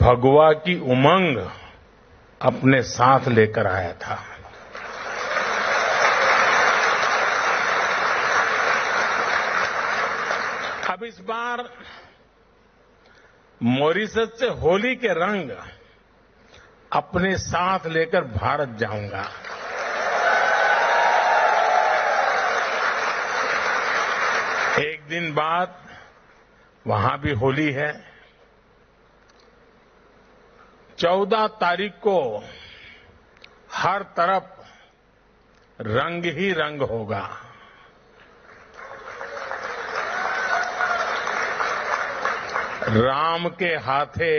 भगवा की उमंग अपने साथ लेकर आया था। अब इस बार मॉरिशस से होली के रंग अपने साथ लेकर भारत जाऊंगा। एक दिन बाद वहां भी होली है। 14 तारीख को हर तरफ रंग ही रंग होगा। राम के हाथे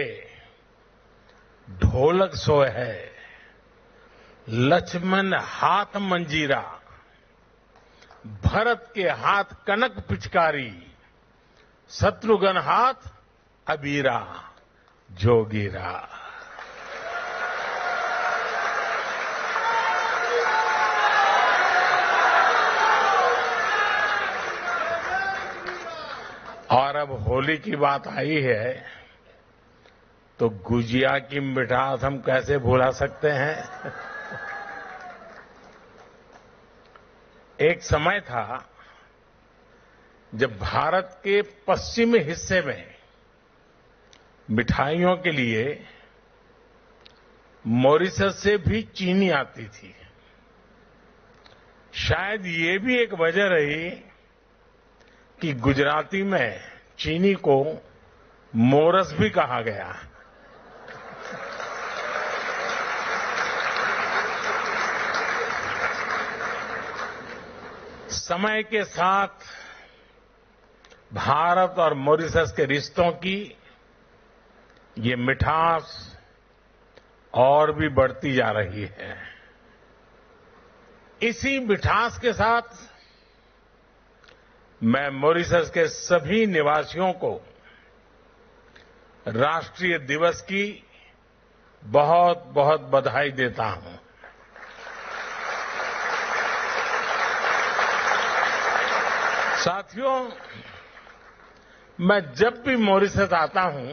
ढोलक सोए है, लक्ष्मण हाथ मंजीरा, भरत के हाथ कनक पिचकारी, शत्रुघ्न हाथ अबीरा जोगीरा। और अब होली की बात आई है तो गुजिया की मिठास हम कैसे भुला सकते हैं। एक समय था जब भारत के पश्चिमी हिस्से में मिठाइयों के लिए मॉरिशस से भी चीनी आती थी। शायद ये भी एक वजह रही कि गुजराती में चीनी को मोरस भी कहा गया। समय के साथ भारत और मॉरिशस के रिश्तों की ये मिठास और भी बढ़ती जा रही है। इसी मिठास के साथ मैं मॉरिशस के सभी निवासियों को राष्ट्रीय दिवस की बहुत बहुत बधाई देता हूं। साथियों, मैं जब भी मॉरिशस आता हूं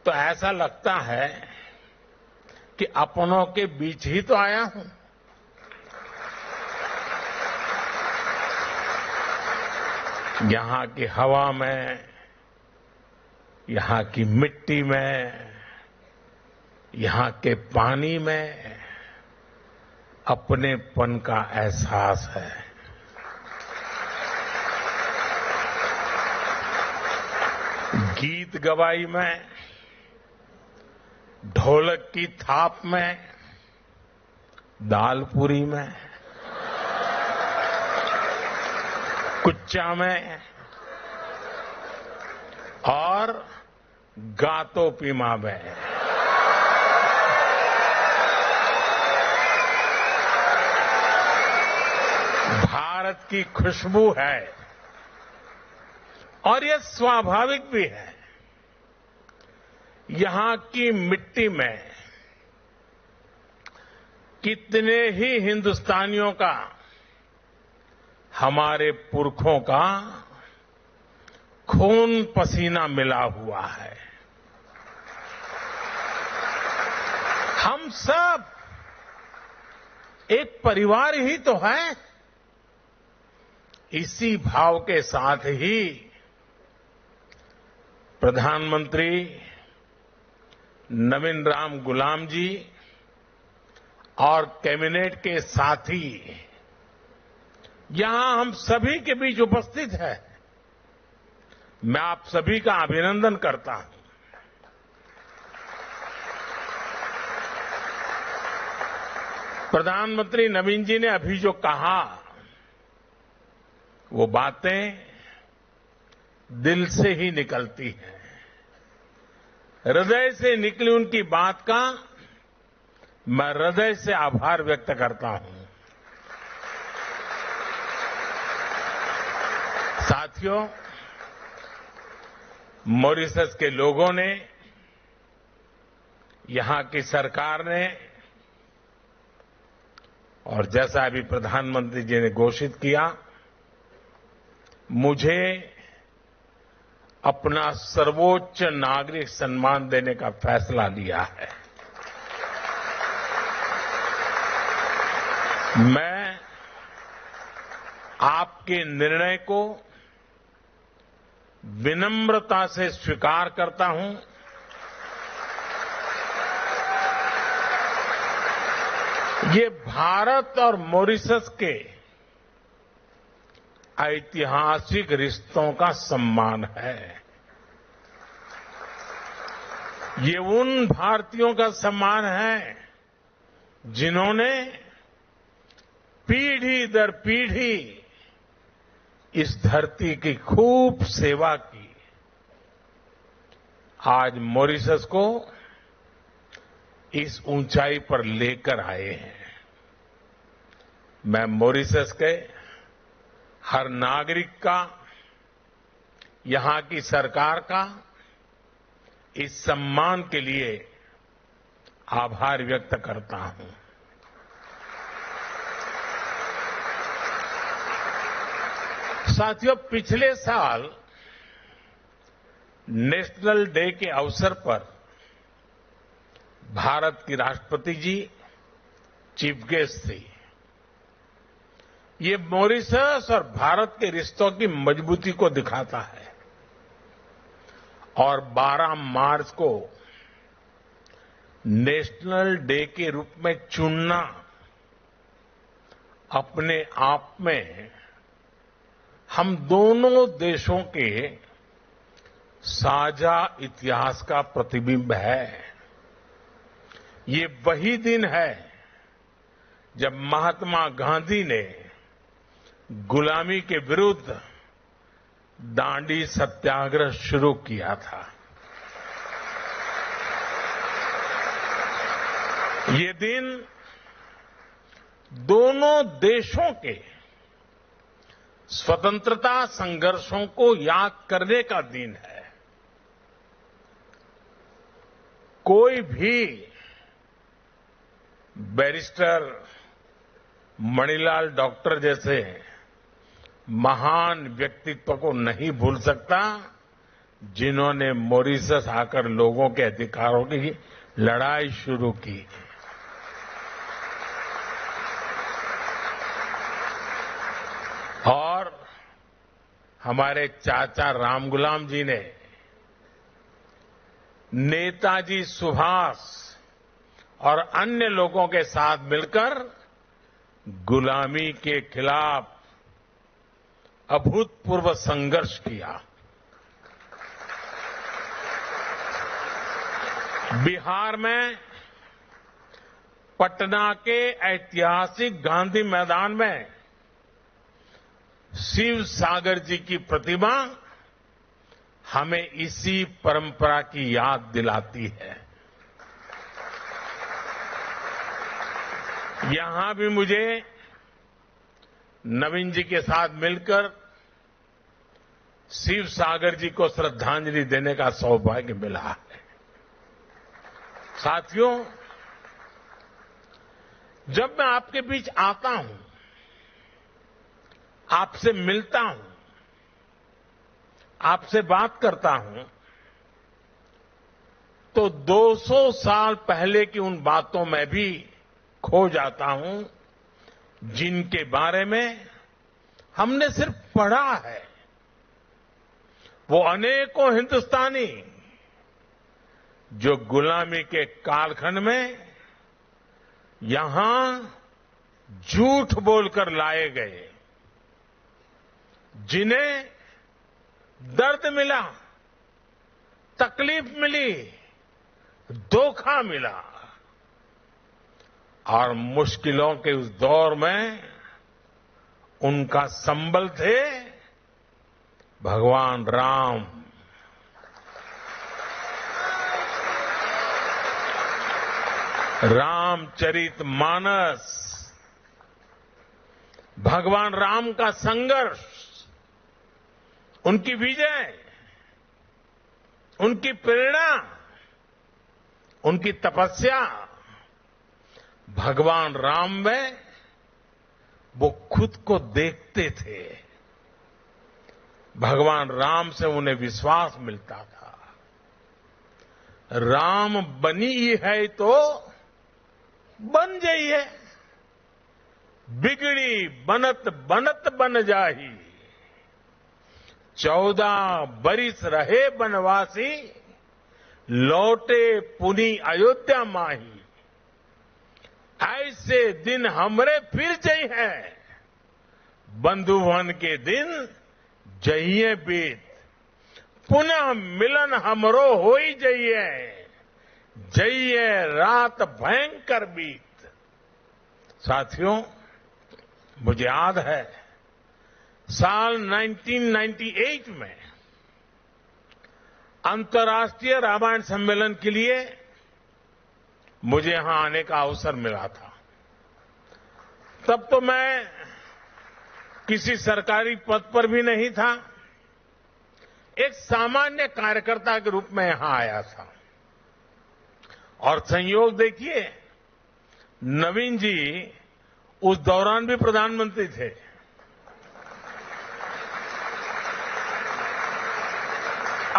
तो ऐसा लगता है कि अपनों के बीच ही तो आया हूं। यहां की हवा में, यहां की मिट्टी में, यहां के पानी में अपनेपन का एहसास है। गीत गवाई में, ढोलक की थाप में, दाल पूरी में, कुच्चा में और गातो पीमा में। भारत की खुशबू है और ये स्वाभाविक भी है। यहां की मिट्टी में कितने ही हिंदुस्तानियों का, हमारे पुरखों का खून पसीना मिला हुआ है। हम सब एक परिवार ही तो हैं। इसी भाव के साथ ही प्रधानमंत्री नवीन राम गुलाम जी और कैबिनेट के साथी यहां हम सभी के बीच उपस्थित है। मैं आप सभी का अभिनंदन करता हूं। प्रधानमंत्री नवीन जी ने अभी जो कहा वो बातें दिल से ही निकलती हैं। हृदय से निकली उनकी बात का मैं हृदय से आभार व्यक्त करता हूं। साथियों, मॉरिशस के लोगों ने, यहां की सरकार ने और जैसा अभी प्रधानमंत्री जी ने घोषित किया, मुझे अपना सर्वोच्च नागरिक सम्मान देने का फैसला लिया है। मैं आपके निर्णय को विनम्रता से स्वीकार करता हूं। ये भारत और मॉरिशस के ऐतिहासिक रिश्तों का सम्मान है। ये उन भारतीयों का सम्मान है जिन्होंने पीढ़ी दर पीढ़ी इस धरती की खूब सेवा की। आज मॉरिशस को इस ऊंचाई पर लेकर आए हैं। मैं मॉरिशस के हर नागरिक का, यहां की सरकार का इस सम्मान के लिए आभार व्यक्त करता हूं। साथियों, पिछले साल नेशनल डे के अवसर पर भारत की राष्ट्रपति जी चीफ गेस्ट थी। ये मॉरिशस और भारत के रिश्तों की मजबूती को दिखाता है और 12 मार्च को नेशनल डे के रूप में चुनना अपने आप में हम दोनों देशों के साझा इतिहास का प्रतिबिंब है। ये वही दिन है जब महात्मा गांधी ने गुलामी के विरुद्ध दांडी सत्याग्रह शुरू किया था। ये दिन दोनों देशों के स्वतंत्रता संघर्षों को याद करने का दिन है। कोई भी बैरिस्टर मणिलाल डॉक्टर जैसे महान व्यक्तित्व को नहीं भूल सकता जिन्होंने मॉरिशस आकर लोगों के अधिकारों की लड़ाई शुरू की। और हमारे चाचा रामगुलाम जी ने नेताजी सुभाष और अन्य लोगों के साथ मिलकर गुलामी के खिलाफ अभूतपूर्व संघर्ष किया। बिहार में पटना के ऐतिहासिक गांधी मैदान में शिव सागर जी की प्रतिमा हमें इसी परंपरा की याद दिलाती है। यहां भी मुझे नवीन जी के साथ मिलकर शिव सागर जी को श्रद्धांजलि देने का सौभाग्य मिला है। साथियों, जब मैं आपके बीच आता हूं, आपसे मिलता हूं, आपसे बात करता हूं, तो 200 साल पहले की उन बातों में भी खो जाता हूं जिनके बारे में हमने सिर्फ पढ़ा है। वो अनेकों हिंदुस्तानी जो गुलामी के कालखंड में यहां झूठ बोलकर लाए गए, जिन्हें दर्द मिला, तकलीफ मिली, धोखा मिला और मुश्किलों के उस दौर में उनका संबल थे भगवान राम। रामचरितमानस, भगवान राम का संघर्ष, उनकी विजय, उनकी प्रेरणा, उनकी तपस्या, भगवान राम में वो खुद को देखते थे। भगवान राम से उन्हें विश्वास मिलता था। राम बनी है तो बन जाइए, बिगड़ी बनत बनत बन जाही। 14 बरिस रहे बनवासी, लौटे पुनी अयोध्या माही। ऐसे दिन हमरे फिर जई हैं, बंधुवन के दिन जइए बीत। पुनः मिलन हमरो होई जइए, जइए रात भयंकर बीत। साथियों, मुझे याद है साल 1998 में अंतर्राष्ट्रीय रामायण सम्मेलन के लिए मुझे यहां आने का अवसर मिला था। तब तो मैं किसी सरकारी पद पर भी नहीं था, एक सामान्य कार्यकर्ता के रूप में यहां आया था। और संयोग देखिए, नवीन जी उस दौरान भी प्रधानमंत्री थे।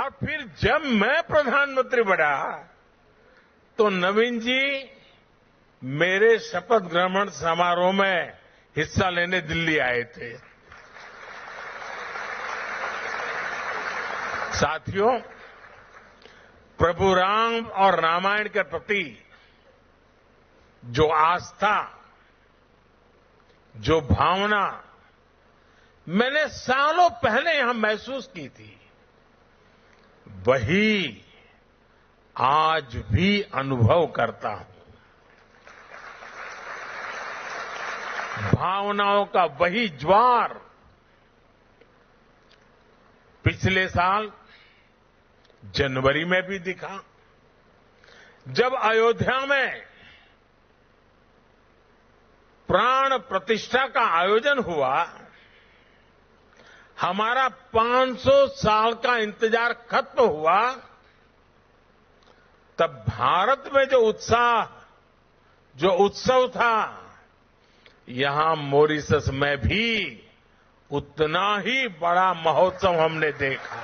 और फिर जब मैं प्रधानमंत्री बना तो नवीन जी मेरे शपथ ग्रहण समारोह में हिस्सा लेने दिल्ली आए थे। साथियों, प्रभु राम और रामायण के प्रति जो आस्था, जो भावना मैंने सालों पहले यहां महसूस की थी, वही आज भी अनुभव करता हूं। भावनाओं का वही ज्वार पिछले साल जनवरी में भी दिखा, जब अयोध्या में प्राण प्रतिष्ठा का आयोजन हुआ। हमारा 500 साल का इंतजार खत्म हुआ, तब भारत में जो उत्साह, जो उत्सव था, यहां मॉरिशस में भी उतना ही बड़ा महोत्सव हमने देखा।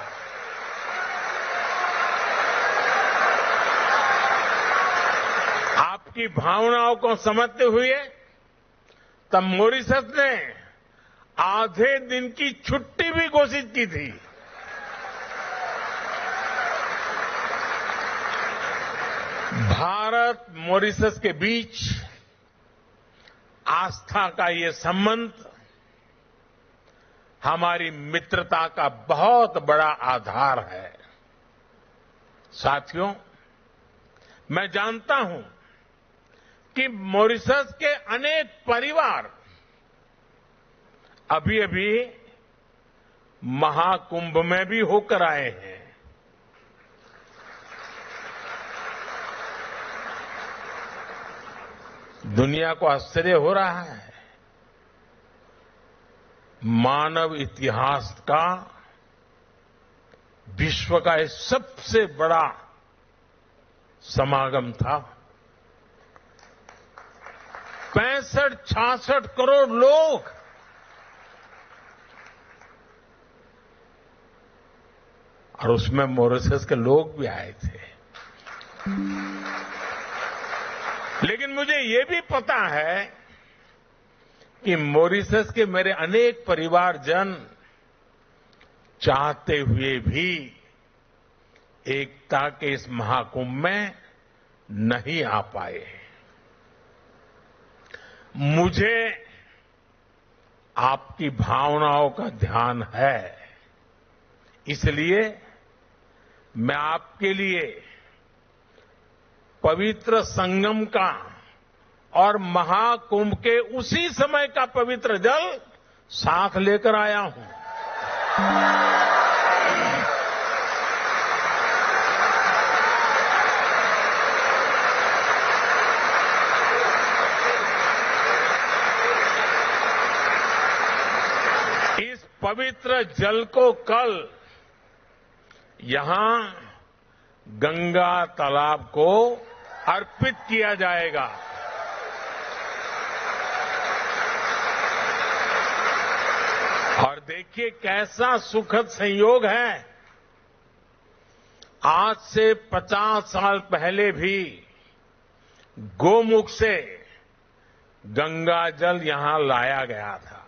आपकी भावनाओं को समझते हुए तब मॉरिशस ने आधे दिन की छुट्टी भी घोषित की थी। भारत मॉरिशस के बीच आस्था का ये संबंध हमारी मित्रता का बहुत बड़ा आधार है। साथियों, मैं जानता हूं कि मॉरिशस के अनेक परिवार अभी-अभी महाकुंभ में भी होकर आए हैं। दुनिया को आश्चर्य हो रहा है। मानव इतिहास का, विश्व का ये सबसे बड़ा समागम था। 65-66 करोड़ लोग, और उसमें मॉरिशस के लोग भी आए थे। लेकिन मुझे ये भी पता है कि मॉरिशस के मेरे अनेक परिवारजन चाहते हुए भी एकता के इस महाकुंभ में नहीं आ पाए। मुझे आपकी भावनाओं का ध्यान है, इसलिए मैं आपके लिए पवित्र संगम का और महाकुंभ के उसी समय का पवित्र जल साथ लेकर आया हूं। इस पवित्र जल को कल यहां गंगा तालाब को अर्पित किया जाएगा। और देखिए कैसा सुखद संयोग है। आज से 50 साल पहले भी गोमुख से गंगा जल यहां लाया गया था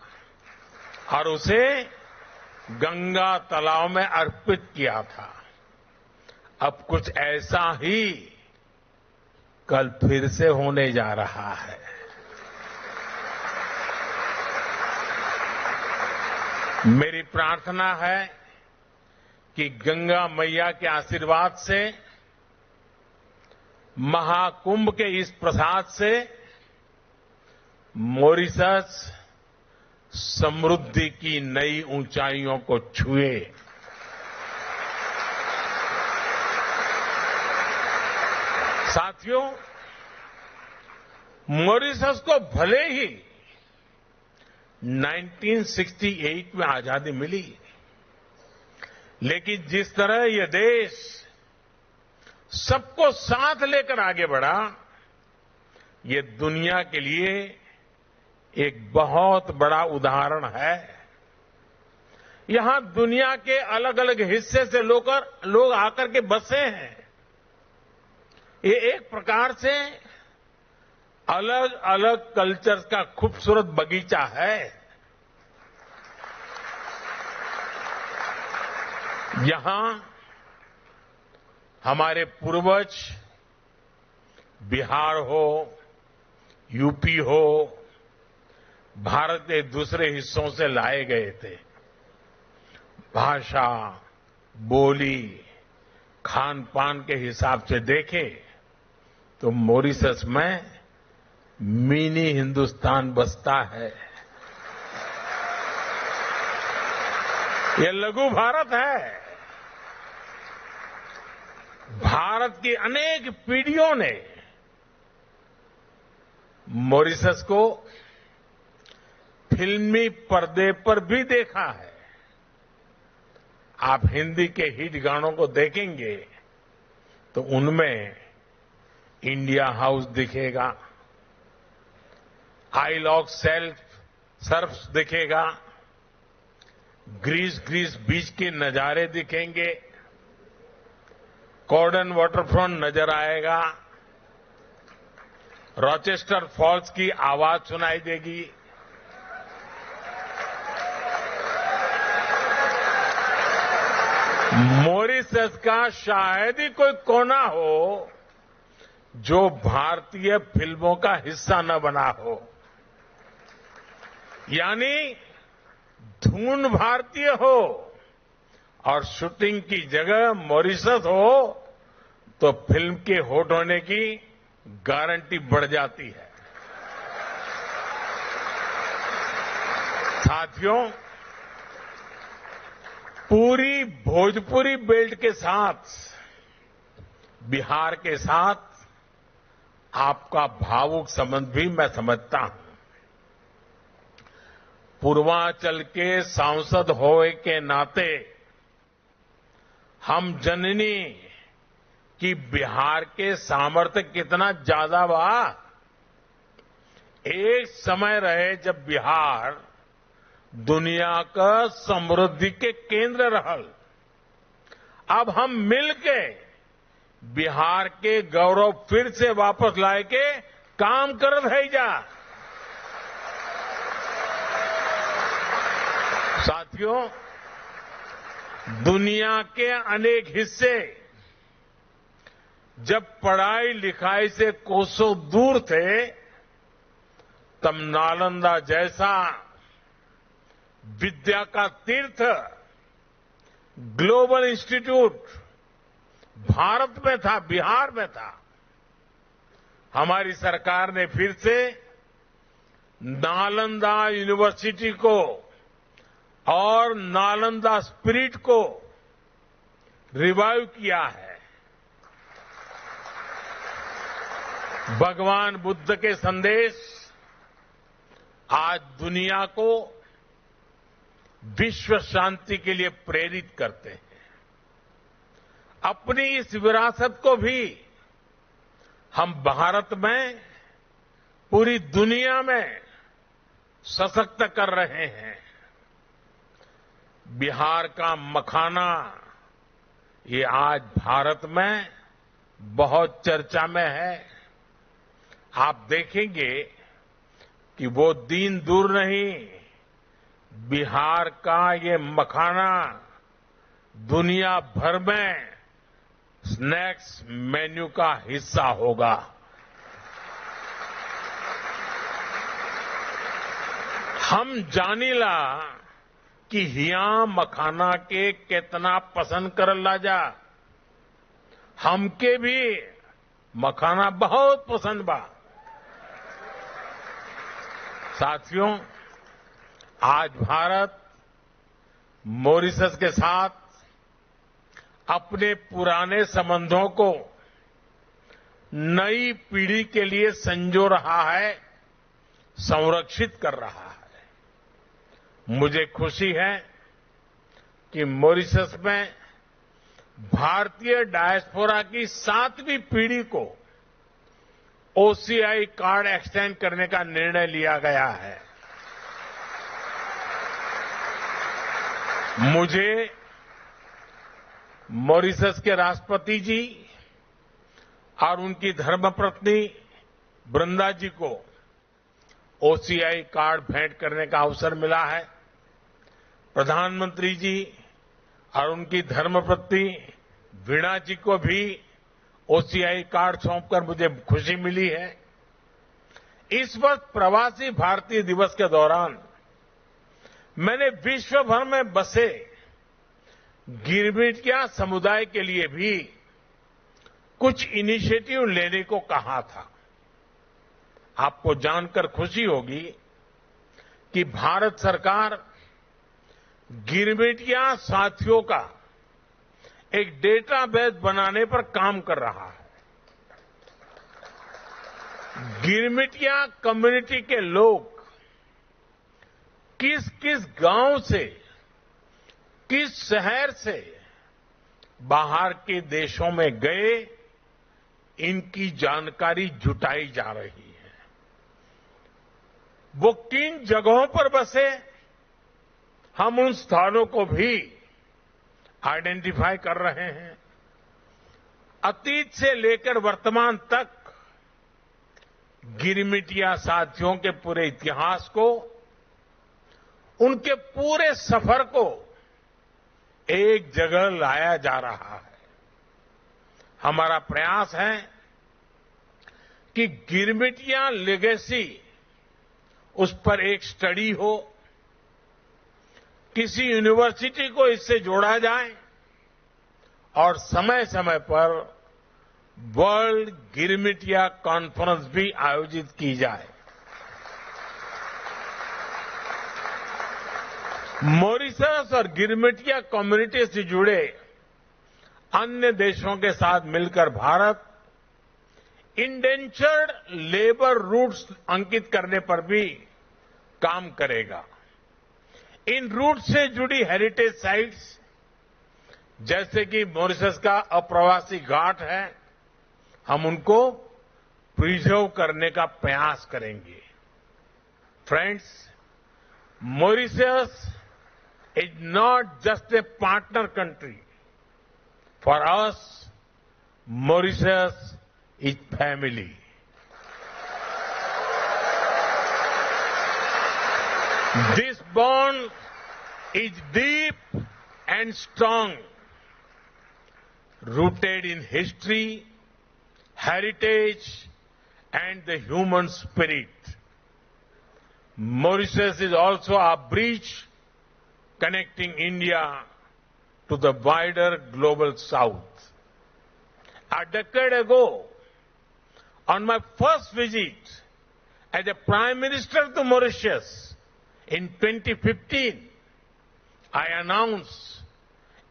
और उसे गंगा तालाब में अर्पित किया था। अब कुछ ऐसा ही कल फिर से होने जा रहा है। मेरी प्रार्थना है कि गंगा मैया के आशीर्वाद से, महाकुंभ के इस प्रसाद से मॉरिशस समृद्धि की नई ऊंचाइयों को छुए। साथियों, मॉरिशस को भले ही 1968 में आजादी मिली, लेकिन जिस तरह यह देश सबको साथ लेकर आगे बढ़ा, ये दुनिया के लिए एक बहुत बड़ा उदाहरण है। यहां दुनिया के अलग अलग हिस्से से लोग आकर के बसे हैं। ये एक प्रकार से अलग अलग कल्चर्स का खूबसूरत बगीचा है। यहां हमारे पूर्वज बिहार हो, यूपी हो, भारत के दूसरे हिस्सों से लाए गए थे। भाषा, बोली, खान पान के हिसाब से देखें तो मॉरिशस में मिनी हिंदुस्तान बसता है। यह लघु भारत है। भारत की अनेक पीढ़ियों ने मॉरिशस को फिल्मी पर्दे पर भी देखा है। आप हिंदी के हिट गानों को देखेंगे तो उनमें इंडिया हाउस दिखेगा, आइल ऑफ सर्फ दिखेगा, ग्रीस बीच के नजारे दिखेंगे, कॉर्डन वाटरफ्रंट नजर आएगा, रॉचेस्टर फॉल्स की आवाज सुनाई देगी। मॉरिशस का शायद ही कोई कोना हो जो भारतीय फिल्मों का हिस्सा न बना हो। यानी धुन भारतीय हो और शूटिंग की जगह मॉरिशस हो तो फिल्म के हिट होने की गारंटी बढ़ जाती है। साथियों, पूरी भोजपुरी बेल्ट के साथ बिहार के साथ आपका भावुक संबंध भी मैं समझता हूं। पूर्वांचल के सांसद होने के नाते हम जननी कि बिहार के सामर्थ्य कितना ज्यादा बा। एक समय रहे जब बिहार दुनिया का समृद्धि के केंद्र रहल। अब हम मिलके बिहार के गौरव फिर से वापस लाए के काम करत है जा। साथियों, दुनिया के अनेक हिस्से जब पढ़ाई लिखाई से कोसों दूर थे, तब नालंदा जैसा विद्या का तीर्थ ग्लोबल इंस्टीट्यूट भारत में था, बिहार में था। हमारी सरकार ने फिर से नालंदा यूनिवर्सिटी को और नालंदा स्पिरिट को रिवाइव किया है। भगवान बुद्ध के संदेश आज दुनिया को विश्व शांति के लिए प्रेरित करते हैं। अपनी इस विरासत को भी हम भारत में, पूरी दुनिया में सशक्त कर रहे हैं। बिहार का मखाना, ये आज भारत में बहुत चर्चा में है। आप देखेंगे कि वो दिन दूर नहीं, बिहार का ये मखाना दुनिया भर में स्नैक्स मेन्यू का हिस्सा होगा। हम जानीला कि हिया मखाना के कितना पसंद करला जा। हमके भी मखाना बहुत पसंद बा। साथियों, आज भारत मॉरिशस के साथ अपने पुराने संबंधों को नई पीढ़ी के लिए संजो रहा है, संरक्षित कर रहा है। मुझे खुशी है कि मॉरिशस में भारतीय डायस्पोरा की 7वीं पीढ़ी को ओसीआई कार्ड एक्सटेंड करने का निर्णय लिया गया है। मुझे मॉरिशस के राष्ट्रपति जी और उनकी धर्मपत्नी वृंदा जी को ओसीआई कार्ड भेंट करने का अवसर मिला है। प्रधानमंत्री जी और उनकी धर्मपत्नी वीणा जी को भी ओसीआई कार्ड सौंपकर मुझे खुशी मिली है। इस वर्ष प्रवासी भारतीय दिवस के दौरान मैंने विश्व भर में बसे गिरमिटिया समुदाय के लिए भी कुछ इनिशिएटिव लेने को कहा था। आपको जानकर खुशी होगी कि भारत सरकार गिरमिटिया साथियों का एक डेटाबेस बनाने पर काम कर रहा है। गिरमिटिया कम्युनिटी के लोग किस किस गांव से, किस शहर से बाहर के देशों में गए, इनकी जानकारी जुटाई जा रही है। वो किन जगहों पर बसे, हम उन स्थानों को भी आइडेंटिफाई कर रहे हैं। अतीत से लेकर वर्तमान तक गिरमिटिया साथियों के पूरे इतिहास को, उनके पूरे सफर को एक जगह लाया जा रहा है। हमारा प्रयास है कि गिरमिटिया लेगेसी, उस पर एक स्टडी हो, किसी यूनिवर्सिटी को इससे जोड़ा जाए और समय समय पर वर्ल्ड गिरमिटिया कॉन्फ्रेंस भी आयोजित की जाए। मॉरिशस और गिरमिटिया कम्युनिटी से जुड़े अन्य देशों के साथ मिलकर भारत इंडेंचर्ड लेबर रूट्स अंकित करने पर भी काम करेगा। इन रूट से जुड़ी हेरिटेज साइट्स, जैसे कि मॉरिशस का अप्रवासी घाट है, हम उनको प्रिजर्व करने का प्रयास करेंगे। Friends, Mauritius is not just a partner country. For us, Mauritius is family. This bond is deep and strong, rooted in history, heritage, and the human spirit. Mauritius is also a bridge connecting India to the wider global south. A decade ago, on my first visit as a Prime Minister to Mauritius in 2015, I announced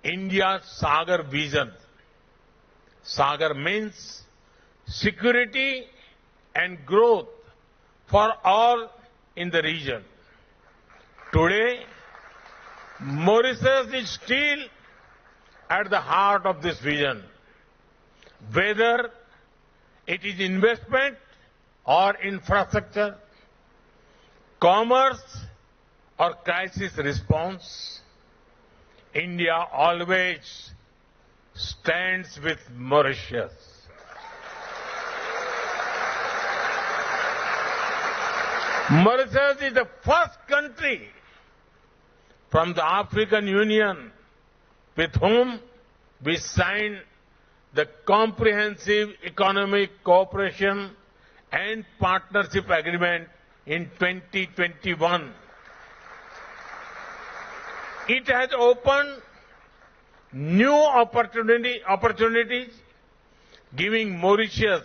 India's Sagar vision. Sagar means security and growth for all in the region. Today, Mauritius is still at the heart of this vision, whether it is investment or infrastructure, commerce or crisis response. India always stands with Mauritius. Mauritius is the first country from the African Union with whom we signed the Comprehensive Economic Cooperation and Partnership Agreement in 2021. It has opened new opportunities, giving Mauritius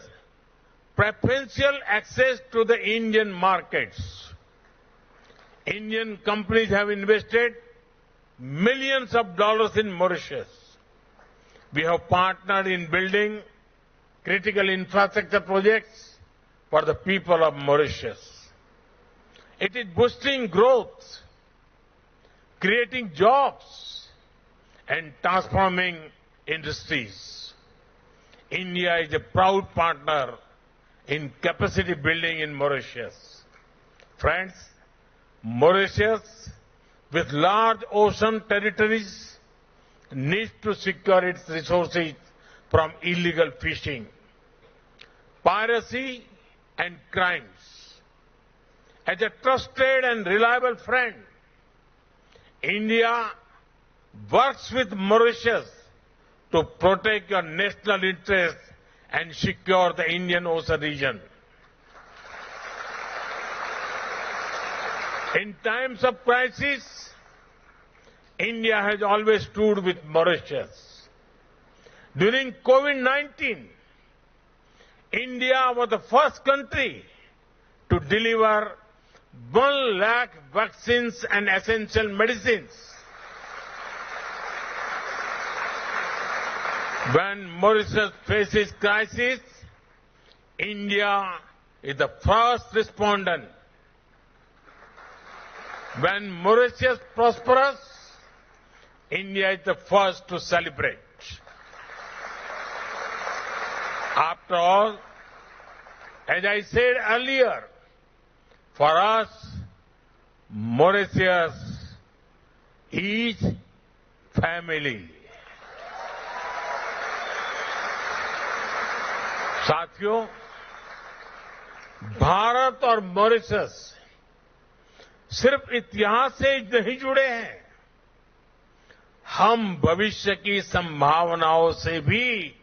preferential access to the Indian markets. Indian companies have invested millions of dollars in Mauritius. We have partnered in building critical infrastructure projects for the people of Mauritius. It is boosting growth, creating jobs, and transforming industries. India is a proud partner in capacity building in Mauritius. Friends, Mauritius, with large ocean territories, needs to secure its resources from illegal fishing, piracy, and crimes. As a trusted and reliable friend, India works with Mauritius to protect your national interests and secure the Indian Ocean region. In times of crisis, India has always stood with Mauritius. During COVID-19, India was the first country to deliver 1 lakh vaccines and essential medicines. When Mauritius faces crisis, India is the first respondent. When Mauritius prospers, India is the first to celebrate. After all, as I said earlier, for us, Mauritius is family. साथियों, भारत और Mauritius सिर्फ इतिहास से नहीं जुड़े हैं, हम भविष्य की संभावनाओं से भी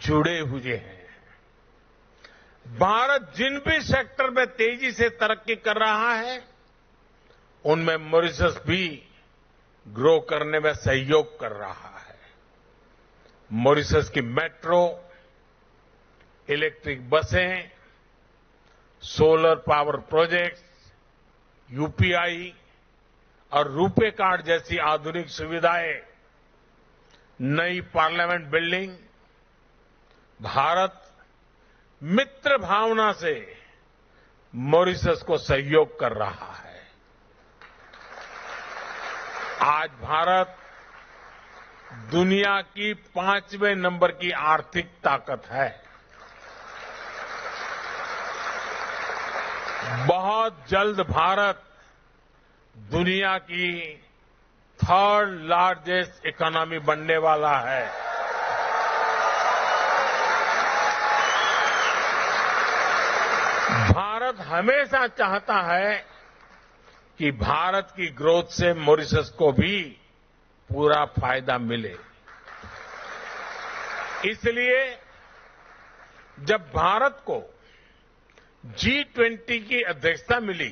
जुड़े हुए हैं। भारत जिन भी सेक्टर में तेजी से तरक्की कर रहा है, उनमें मॉरिशस भी ग्रो करने में सहयोग कर रहा है। मॉरिशस की मेट्रो, इलेक्ट्रिक बसें, सोलर पावर प्रोजेक्ट्स, यूपीआई और रुपे कार्ड जैसी आधुनिक सुविधाएं, नई पार्लियामेंट बिल्डिंग, भारत मित्र भावना से मॉरिशस को सहयोग कर रहा है। आज भारत दुनिया की 5वें नंबर की आर्थिक ताकत है। बहुत जल्द भारत दुनिया की 3rd लार्जेस्ट इकोनॉमी बनने वाला है। भारत हमेशा चाहता है कि भारत की ग्रोथ से मॉरिशस को भी पूरा फायदा मिले। इसलिए जब भारत को G20 की अध्यक्षता मिली,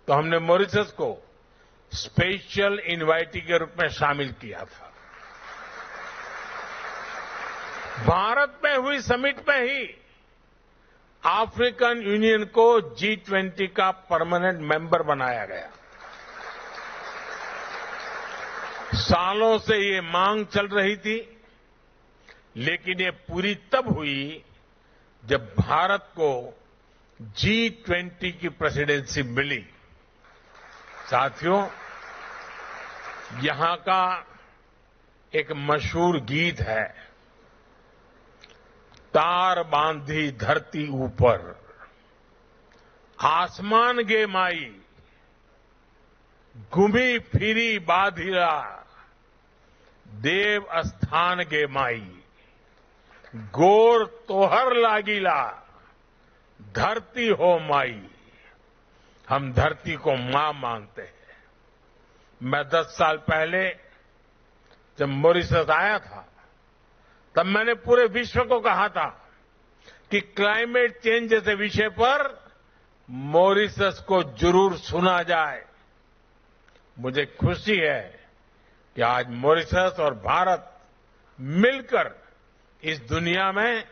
तो हमने मॉरिशस को स्पेशल इनवाइटी के रूप में शामिल किया था। भारत में हुई समिट में ही अफ्रीकन यूनियन को G20 का परमानेंट मेंबर बनाया गया। सालों से ये मांग चल रही थी, लेकिन ये पूरी तब हुई जब भारत को G20 की प्रेसिडेंसी मिली। साथियों, यहां का एक मशहूर गीत है, तार बांधी धरती ऊपर, आसमान गे माई, घूमी फिरी बाधिरा, देव स्थान गे माई, गोर तोहर लागिला, धरती हो माई। हम धरती को मां मानते हैं। मैं 10 साल पहले जब मॉरिशस आया था, तब मैंने पूरे विश्व को कहा था कि क्लाइमेट चेंज जैसे विषय पर मॉरिशस को जरूर सुना जाए। मुझे खुशी है कि आज मॉरिशस और भारत मिलकर इस दुनिया में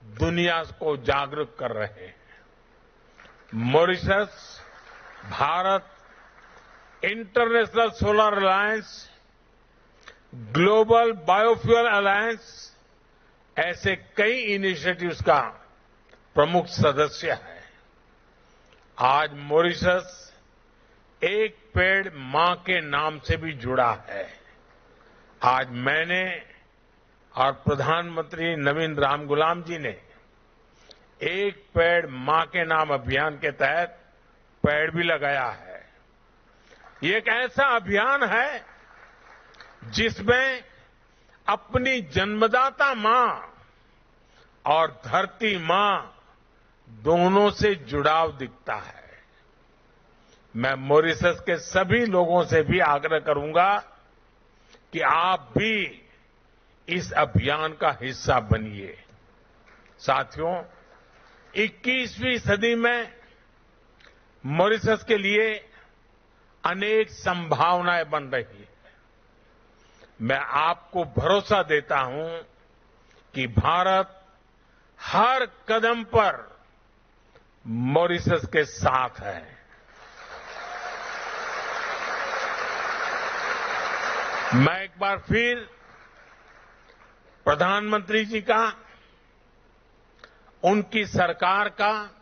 दुनिया को जागरूक कर रहे हैं। Mauritius, Bharat, international solar alliance, global biofuel alliance ऐसे कई इनिशिएटिव्स का प्रमुख सदस्य है। आज मॉरिशस एक पेड़ मां के नाम से भी जुड़ा है। आज मैंने और प्रधानमंत्री नवीन रामगुलाम जी ने एक पेड़ मां के नाम अभियान के तहत पेड़ भी लगाया है। ये एक ऐसा अभियान है जिसमें अपनी जन्मदाता मां और धरती मां दोनों से जुड़ाव दिखता है। मैं मॉरिशस के सभी लोगों से भी आग्रह करूंगा कि आप भी इस अभियान का हिस्सा बनिए। साथियों, 21वीं सदी में मॉरिशस के लिए अनेक संभावनाएं बन रही है। मैं आपको भरोसा देता हूं कि भारत हर कदम पर मॉरिशस के साथ है। मैं एक बार फिर प्रधानमंत्री जी का, उनकी सरकार का